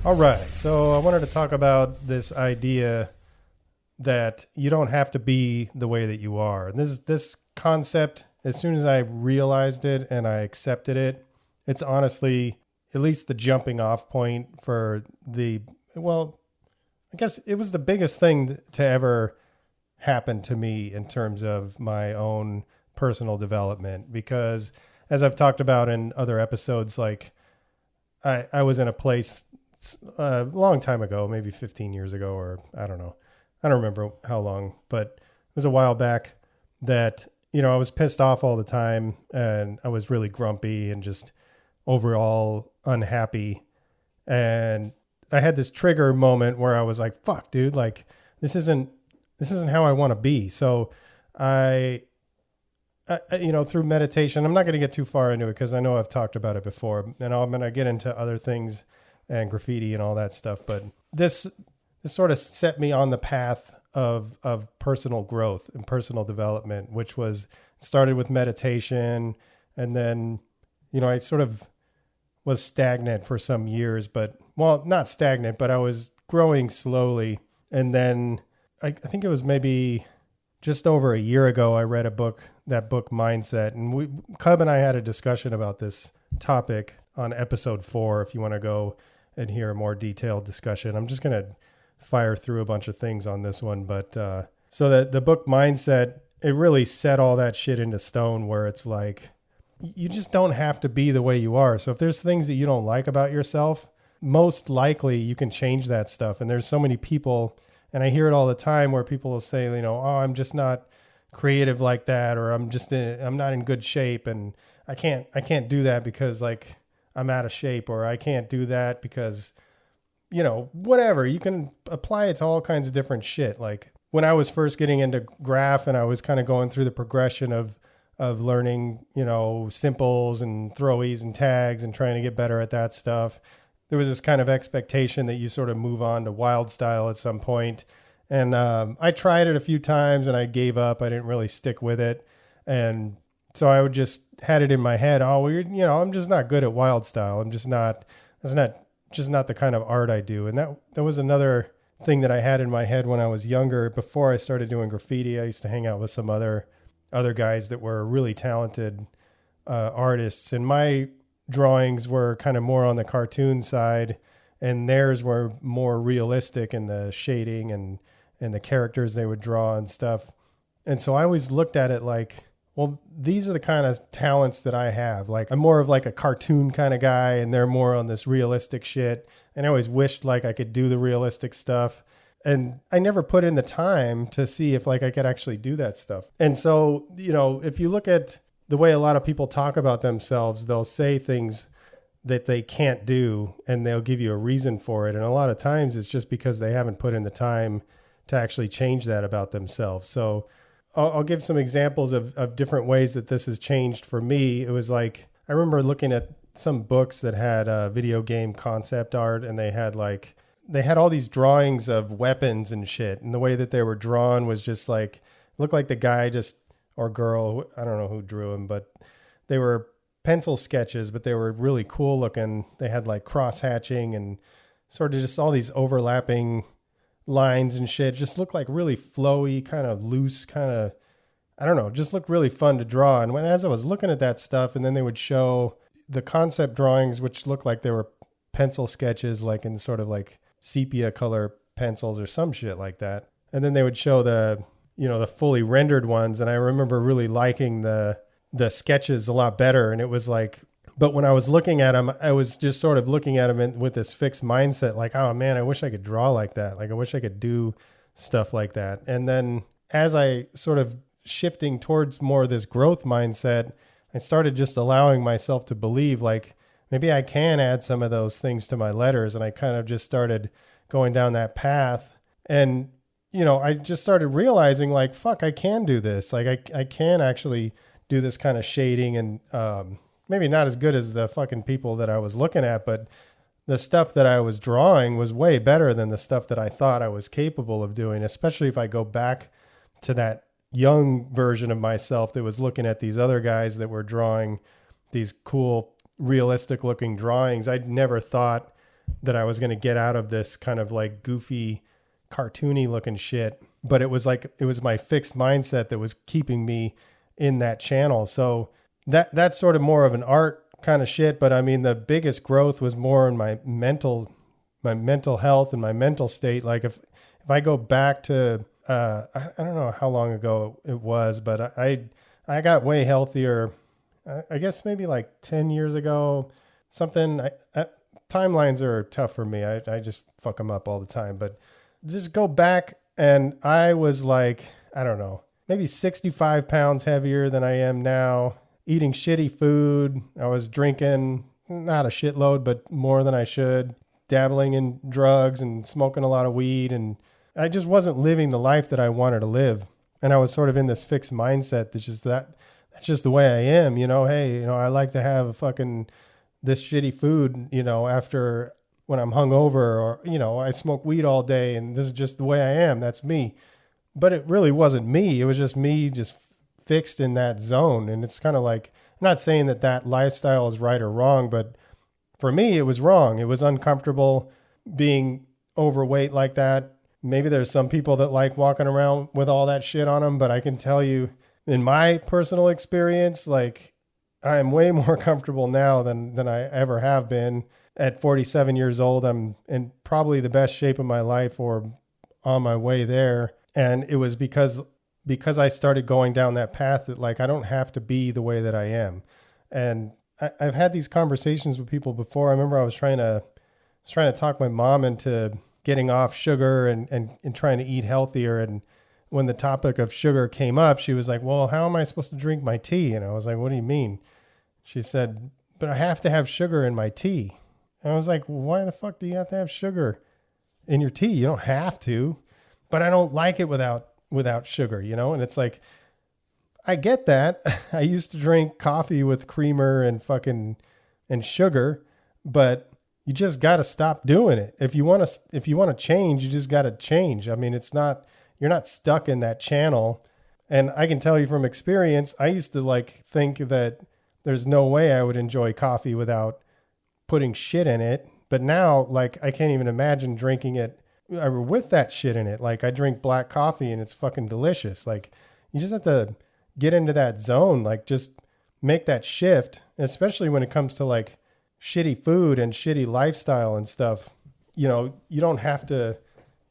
All right. So I wanted to talk about this idea that you don't have to be the way that you are. And this concept, as soon as I realized it and I accepted it, it's honestly at least the jumping off point for well, I guess it was the biggest thing to ever happen to me in terms of my own personal development because as I've talked about in other episodes, like I was in a place a long time ago, maybe 15 years ago, or I don't know. I don't remember how long, but it was a while back that, I was pissed off all the time and I was really grumpy and just overall unhappy. And I had this trigger moment where I was like, fuck, dude, like this isn't how I want to be. So through meditation, I'm not going to get too far into it because I know I've talked about it before and I'm going to get into other things and graffiti and all that stuff. But this sort of set me on the path of personal growth and personal development, which started with meditation. And then, I sort of was stagnant for some years, not stagnant, but I was growing slowly. And then I think it was maybe just over a year ago, I read that book Mindset. And Cub and I had a discussion about this topic on episode 4, if you want to go and hear a more detailed discussion. I'm just going to fire through a bunch of things on this one. But so that the book Mindset, it really set all that shit into stone where it's like, you just don't have to be the way you are. So if there's things that you don't like about yourself, most likely you can change that stuff. And there's so many people, and I hear it all the time where people will say, oh, I'm just not creative like that, or I'm not in good shape. And I can't do that because like I'm out of shape, or I can't do that because, whatever. You can apply it to all kinds of different shit. Like when I was first getting into graph and I was kind of going through the progression of learning, simples and throwies and tags and trying to get better at that stuff, there was this kind of expectation that you sort of move on to wild style at some point. And I tried it a few times and I gave up. I didn't really stick with it. And so I would just had it in my head, oh, well, I'm just not good at wild style. That's not the kind of art I do. And that was another thing that I had in my head when I was younger. Before I started doing graffiti, I used to hang out with some other guys that were really talented artists. And my drawings were kind of more on the cartoon side, and theirs were more realistic in the shading and the characters they would draw and stuff. And so I always looked at it like, well, these are the kind of talents that I have. Like I'm more of like a cartoon kind of guy and they're more on this realistic shit. And I always wished like I could do the realistic stuff. And I never put in the time to see if like I could actually do that stuff. And so, if you look at the way a lot of people talk about themselves, they'll say things that they can't do and they'll give you a reason for it. And a lot of times it's just because they haven't put in the time to actually change that about themselves. So I'll give some examples of different ways that this has changed for me. It was like, I remember looking at some books that had video game concept art, and they had all these drawings of weapons and shit. And the way that they were drawn was just like, looked like the guy or girl, I don't know who drew them, but they were pencil sketches, but they were really cool looking. They had like cross hatching and sort of just all these overlapping lines and shit. Just looked like really flowy, kind of loose, kind of, I don't know, just looked really fun to draw. And as I was looking at that stuff, and then they would show the concept drawings, which looked like they were pencil sketches, like in sort of like sepia color pencils or some shit like that. And then they would show the fully rendered ones. And I remember really liking the sketches a lot better. And it was like, but when I was looking at them, I was just sort of looking at them with this fixed mindset, like, oh man, I wish I could draw like that. Like, I wish I could do stuff like that. And then as I sort of shifting towards more of this growth mindset, I started just allowing myself to believe like, maybe I can add some of those things to my letters. And I kind of just started going down that path. And, I just started realizing like, fuck, I can do this. Like I can actually do this kind of shading, and maybe not as good as the fucking people that I was looking at, but the stuff that I was drawing was way better than the stuff that I thought I was capable of doing, especially if I go back to that young version of myself that was looking at these other guys that were drawing these cool, realistic looking drawings. I'd never thought that I was going to get out of this kind of like goofy, cartoony looking shit. But it was my fixed mindset that was keeping me in that channel. So that's sort of more of an art kind of shit. But I mean, the biggest growth was more in my mental health and my mental state. Like if I go back to, I don't know how long ago it was, but I got way healthier. I guess maybe like 10 years ago, something. Timelines are tough for me. I just fuck them up all the time, but just go back and I was like, I don't know, maybe 65 pounds heavier than I am now, eating shitty food. I was drinking, not a shitload, but more than I should, dabbling in drugs and smoking a lot of weed. And I just wasn't living the life that I wanted to live. And I was sort of in this fixed mindset that's just the way I am, hey, I like to have fucking this shitty food, after when I'm hungover, or, I smoke weed all day and this is just the way I am. That's me. But it really wasn't me. It was just me just fixed in that zone. And it's kind of like, I'm not saying that lifestyle is right or wrong, but for me, it was wrong. It was uncomfortable being overweight like that. Maybe there's some people that like walking around with all that shit on them, but I can tell you in my personal experience, like I am way more comfortable now than I ever have been. At 47 years old, I'm in probably the best shape of my life or on my way there. And it was because I started going down that path that like, I don't have to be the way that I am. And I've had these conversations with people before. I remember I was trying to talk my mom into getting off sugar and trying to eat healthier. And when the topic of sugar came up, she was like, well, how am I supposed to drink my tea? And I was like, what do you mean? She said, but I have to have sugar in my tea. And I was like, why the fuck do you have to have sugar in your tea? You don't have to, but I don't like it without sugar, And it's like, I get that. I used to drink coffee with creamer and sugar, but you just got to stop doing it. If you want to change, you just got to change. I mean, you're not stuck in that channel. And I can tell you from experience, I used to like think that there's no way I would enjoy coffee without putting shit in it. But now, like, I can't even imagine drinking it with that shit in it. Like, I drink black coffee and it's fucking delicious. Like, you just have to get into that zone. Like, just make that shift, especially when it comes to like shitty food and shitty lifestyle and stuff. You don't have to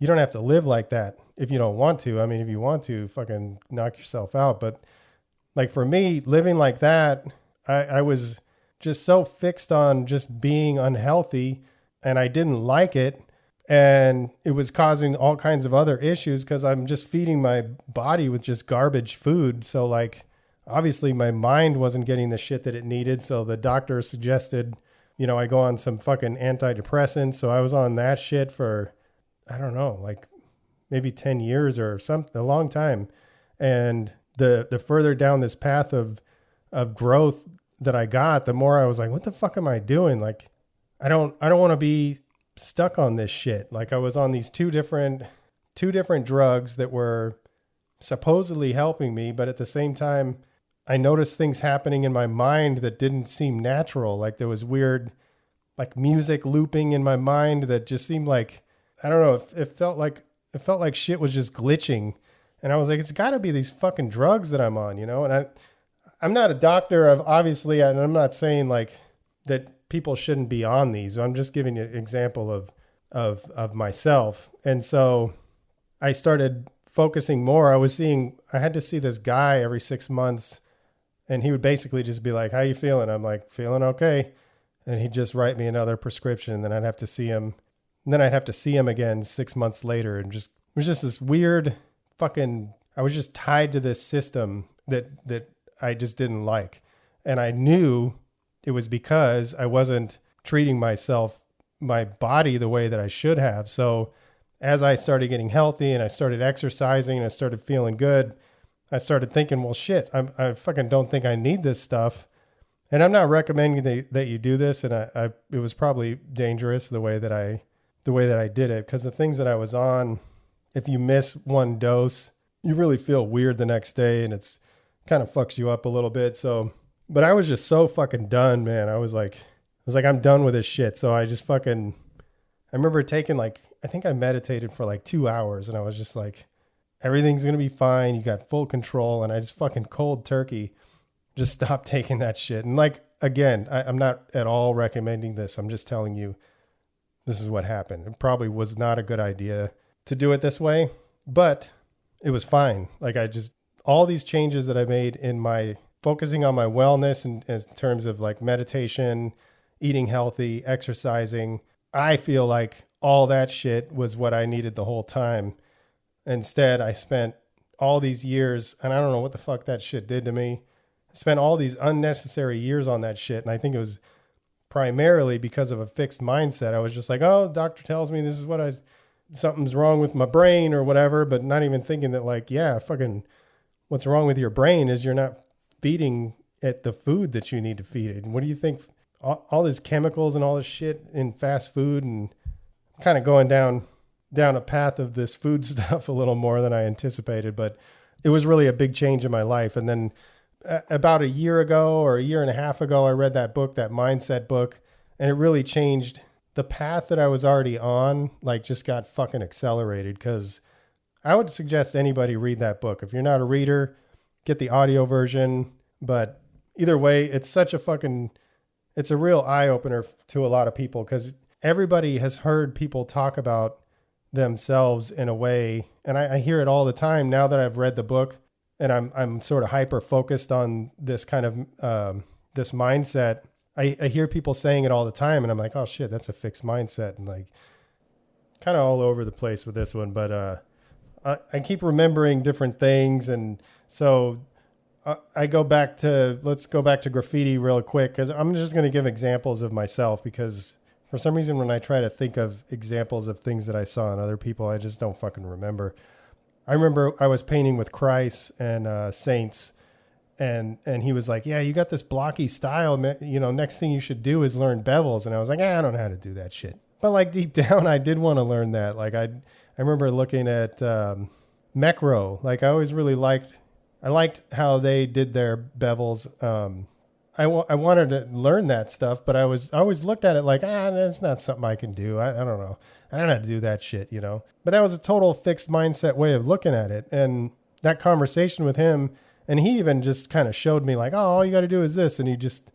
live like that if you don't want to. I mean, if you want to, fucking knock yourself out. But like for me, living like that, I was just so fixed on just being unhealthy and I didn't like it. And it was causing all kinds of other issues because I'm just feeding my body with just garbage food. So like, obviously my mind wasn't getting the shit that it needed. So the doctor suggested, I go on some fucking antidepressants. So I was on that shit for, I don't know, like maybe 10 years or something, a long time. And the further down this path of growth that I got, the more I was like, what the fuck am I doing? Like, I don't want to be stuck on this shit. Like I was on these two different drugs that were supposedly helping me, but at the same time, I noticed things happening in my mind that didn't seem natural. Like there was weird, like music looping in my mind that just seemed like, I don't know, it felt like shit was just glitching. And I was like, it's got to be these fucking drugs that I'm on, And I'm not a doctor obviously, and I'm not saying like that people shouldn't be on these. I'm just giving you an example of myself. And so I started focusing more. I had to see this guy every 6 months, and he would basically just be like, how you feeling? I'm like, feeling okay. And he'd just write me another prescription, and then I'd have to see him. And then I'd have to see him again 6 months later. And it was just this weird I was just tied to this system that I just didn't like. And I knew it was because I wasn't treating my body the way that I should have. So as I started getting healthy and I started exercising and I started feeling good, I started thinking, well, shit, I fucking don't think I need this stuff. And I'm not recommending that you do this. And it was probably dangerous the way that I did it, because the things that I was on, if you miss one dose, you really feel weird the next day and it's kind of fucks you up a little bit. So, but I was just so fucking done, man. I was like, I'm done with this shit. So I just fucking I remember taking like, I think I meditated for like 2 hours and I was just like, everything's going to be fine. You got full control. And I just fucking cold turkey just stopped taking that shit. And like, again, I'm not at all recommending this. I'm just telling you, this is what happened. It probably was not a good idea to do it this way, but it was fine. Like all these changes that I made in my focusing on my wellness and in terms of like meditation, eating healthy, exercising, I feel like all that shit was what I needed the whole time. Instead, I spent all these years, and I don't know what the fuck that shit did to me. I spent all these unnecessary years on that shit. And I think it was primarily because of a fixed mindset. I was just like, oh, the doctor tells me this is something's wrong with my brain or whatever, but not even thinking that like, yeah, fucking what's wrong with your brain is you're not feeding it the food that you need to feed it. And what do you think? All these chemicals and all this shit in fast food, and kind of going down a path of this food stuff a little more than I anticipated, but it was really a big change in my life. And then about a year ago or a year and a half ago, I read that book, that mindset book, and it really changed the path that I was already on, like just got fucking accelerated. Because I would suggest anybody read that book. If you're not a reader, get the audio version. But either way, it's a real eye opener to a lot of people, because everybody has heard people talk about themselves in a way. And I hear it all the time now that I've read the book. And I'm sort of hyper focused on this kind of this mindset. I hear people saying it all the time, and I'm like, oh shit, that's a fixed mindset, and like kind of all over the place with this one. But I keep remembering different things, and so let's go back to graffiti real quick, because I'm just going to give examples of myself, because for some reason when I try to think of examples of things that I saw in other people, I just don't fucking remember. I remember I was painting with Christ and saints, and he was like, yeah, you got this blocky style. Next thing you should do is learn Bevels. And I was like, I don't know how to do that shit. But like deep down, I did want to learn that. Like I remember looking at Mecro. Like I always really liked how they did their Bevels. I wanted to learn that stuff, but I always looked at it like, that's not something I can do. I don't know. I don't know how to do that shit, But that was a total fixed mindset way of looking at it. And that conversation with him, and he even just kind of showed me like, oh, all you got to do is this. And he just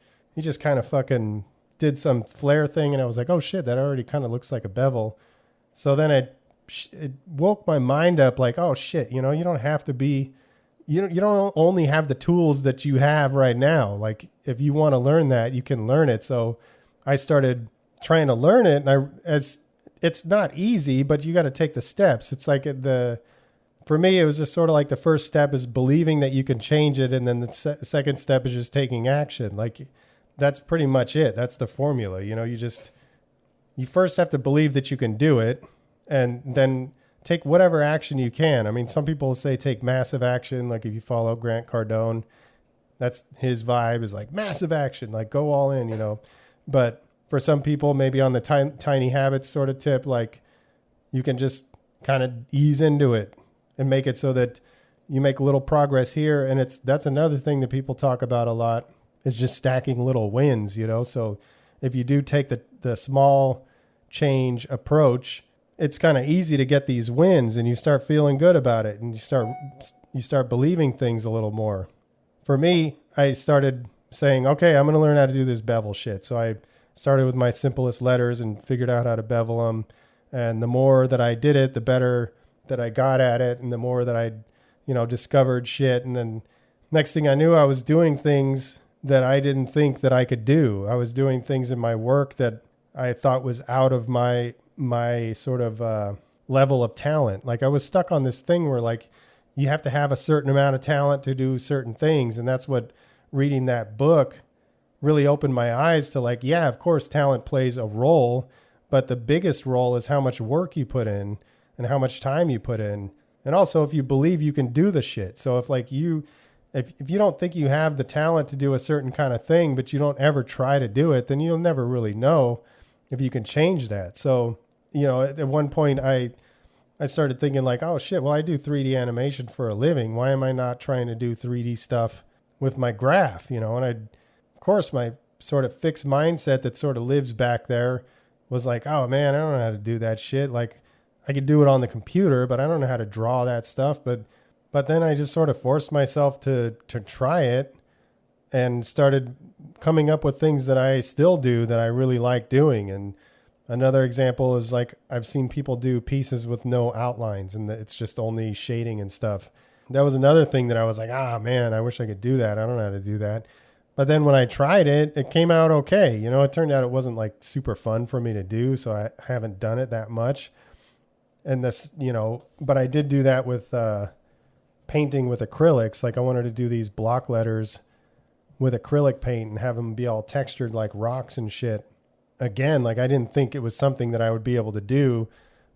kind of fucking did some flare thing. And I was like, oh shit, that already kind of looks like a bevel. So then it woke my mind up like, oh shit, you don't have to be, you don't only have the tools that you have right now. Like if you want to learn that, you can learn it. So I started trying to learn it, and it's not easy, but you got to take the steps. It's like for me, it was just sort of like the first step is believing that you can change it. And then the second step is just taking action. Like that's pretty much it. That's the formula. You first have to believe that you can do it, and then take whatever action you can. I mean, some people say take massive action. Like if you follow Grant Cardone, that's his vibe is like massive action, like go all in, but for some people, maybe on the tiny habits sort of tip, like you can just kind of ease into it and make it so that you make little progress here. And that's another thing that people talk about a lot is just stacking little wins, So if you do take the small change approach, it's kind of easy to get these wins, and you start feeling good about it, and you start believing things a little more. For me, I started saying, okay, I'm going to learn how to do this bevel shit. So I started with my simplest letters and figured out how to bevel them. And the more that I did it, the better that I got at it, and the more that I, discovered shit. And then next thing I knew, I was doing things that I didn't think that I could do. I was doing things in my work that I thought was out of my sort of level of talent. Like I was stuck on this thing where like you have to have a certain amount of talent to do certain things. And that's what reading that book really opened my eyes to, like, yeah, of course talent plays a role, but the biggest role is how much work you put in and how much time you put in. And also if you believe you can do the shit. So if like if you don't think you have the talent to do a certain kind of thing, but you don't ever try to do it, then you'll never really know if you can change that. So, at one point I started thinking like, oh shit, well, I do 3D animation for a living. Why am I not trying to do 3D stuff with my graph? And of course, my sort of fixed mindset that sort of lives back there was like, oh man, I don't know how to do that shit. Like I could do it on the computer, but I don't know how to draw that stuff. But then I just sort of forced myself to try it and started coming up with things that I still do that I really like doing. And another example is like I've seen people do pieces with no outlines and it's just only shading and stuff. That was another thing that I was like, ah, man, I wish I could do that. I don't know how to do that. But then when I tried it, it came out okay. You know, it turned out it wasn't like super fun for me to do, so I haven't done it that much. And this, you know, but I did do that with painting with acrylics. Like I wanted to do these block letters with acrylic paint and have them be all textured like rocks and shit. Again, like I didn't think it was something that I would be able to do,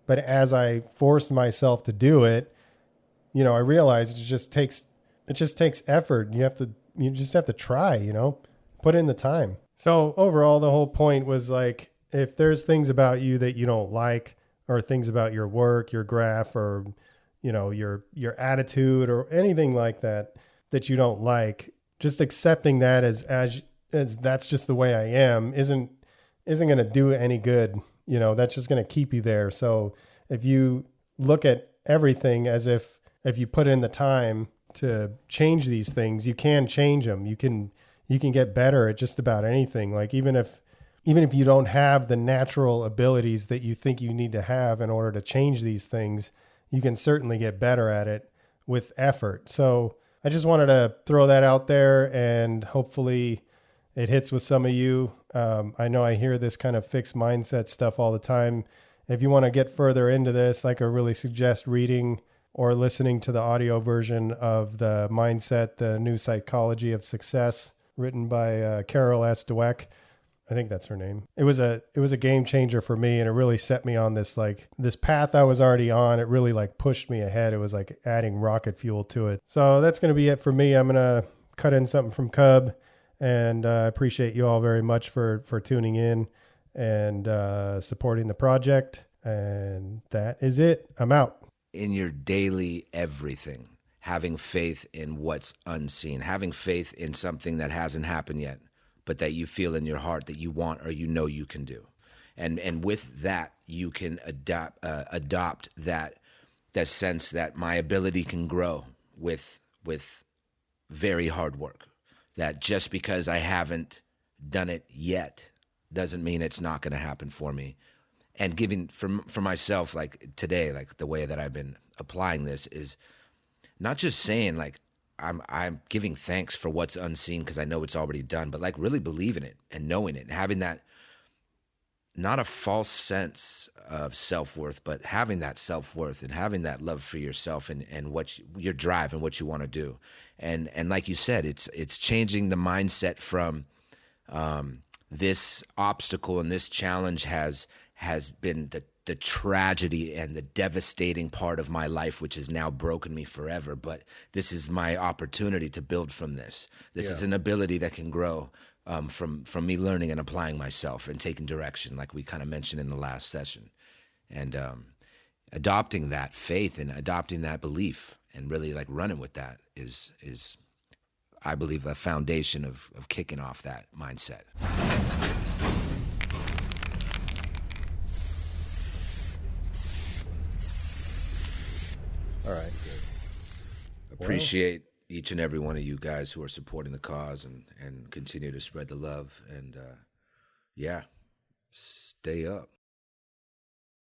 but as I forced myself to do it, you know, I realized it just takes effort. You just have to try, you know, put in the time. So overall, the whole point was like, if there's things about you that you don't like, or things about your work, your graph, or, you know, your attitude or anything like that, that you don't like, just accepting that as that's just the way I am isn't going to do any good. You know, that's just going to keep you there. So if you look at everything as if you put in the time to change these things, you can change them. You can get better at just about anything. Like even if you don't have the natural abilities that you think you need to have in order to change these things, you can certainly get better at it with effort. So I just wanted to throw that out there, and hopefully it hits with some of you. I know I hear this kind of fixed mindset stuff all the time. If you want to get further into this, I could really suggest reading or listening to the audio version of The Mindset, The New Psychology of Success, written by Carol S. Dweck. I think that's her name. It was a game changer for me, and it really set me on this path I was already on. It really like pushed me ahead. It was like adding rocket fuel to it. So that's going to be it for me. I'm going to cut in something from Cub, and I appreciate you all very much for tuning in and supporting the project. And that is it. I'm out. In your daily everything, having faith in what's unseen, having faith in something that hasn't happened yet, but that you feel in your heart that you want or you know you can do. And with that, you can adopt that sense that my ability can grow with very hard work. That just because I haven't done it yet doesn't mean it's not going to happen for me. And giving for myself, like today, like the way that I've been applying this is not just saying like I'm giving thanks for what's unseen because I know it's already done, but like really believing it and knowing it and having that, not a false sense of self-worth, but having that self-worth and having that love for yourself and what your drive and what you want to do. And like you said, it's changing the mindset from this obstacle and this challenge has been the tragedy and the devastating part of my life, which has now broken me forever. But this is my opportunity to build from this. This is an ability that can grow from me learning and applying myself and taking direction, like we kind of mentioned in the last session. And adopting that faith and adopting that belief and really like running with that is I believe, a foundation of kicking off that mindset. All right. Appreciate each and every one of you guys who are supporting the cause and continue to spread the love. And, stay up.